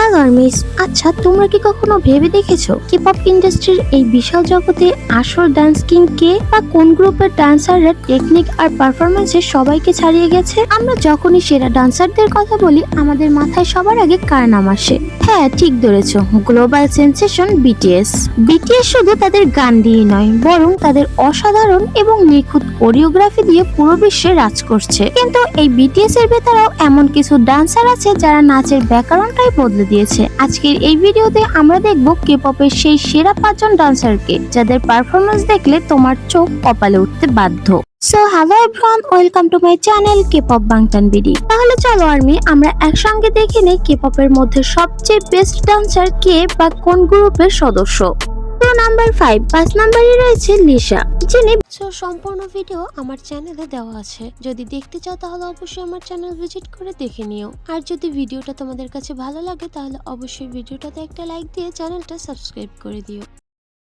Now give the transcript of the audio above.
Hello miss, আচ্ছা তোমরা কি কখনো ভেবে দেখেছো কেপপ ইন্ডাস্ট্রির এই বিশাল জগতে আসল ডান্স কিং কে, বা কোন গ্রুপের ডান্সাররা টেকনিক আর পারফরমেন্সে সবাইকে ছাড়িয়ে গেছে? আমরা যখনই সেরা ডান্সারদের কথা বলি আমাদের মাথায় সবার আগে কার নাম আসে? হ্যাঁ, ঠিক ধরেছো, গ্লোবাল সেন্সেশন বিটিএস। বিটিএস শুধু তাদের গান দিয়ে নয়, বরং তাদের অসাধারণ এবং নিখুঁত কোরিওগ্রাফি দিয়ে পুরো বিশ্বে রাজ করছে। কিন্তু এই বিটিএস এর ভেতরেও এমন কিছু ডান্সার আছে যারা নাচের ব্যাকরণটাই বদলে দিয়েছে। আজকের এই ভিডিওতে আমরা দেখব কেপপের সেই সেরা 5জন ডান্সারকে, যাদের পারফরমেন্স দেখলে তোমার চোখ কপালে উঠতে বাধ্য। So hello everyone, welcome to my channel kpop Bangtan BD. তাহলে চলো আর্মি, আমরা একসঙ্গে দেখে নেই কেপপের মধ্যে সবচেয়ে বেস্ট ডান্সার কে বা কোন গ্রুপের সদস্য। তো নাম্বার 5 নম্বরে রয়েছে লিসা, যিনি সম্পূর্ণ ভিডিও আমার চ্যানেলে দেওয়া আছে। যদি দেখতে চাও তাহলে অবশ্যই আমার চ্যানেল ভিজিট করে দেখে নিও। আর যদি ভিডিওটা তোমাদের কাছে ভালো লাগে তাহলে অবশ্যই ভিডিওটাতে একটা লাইক দিয়ে চ্যানেলটা সাবস্ক্রাইব করে দিও।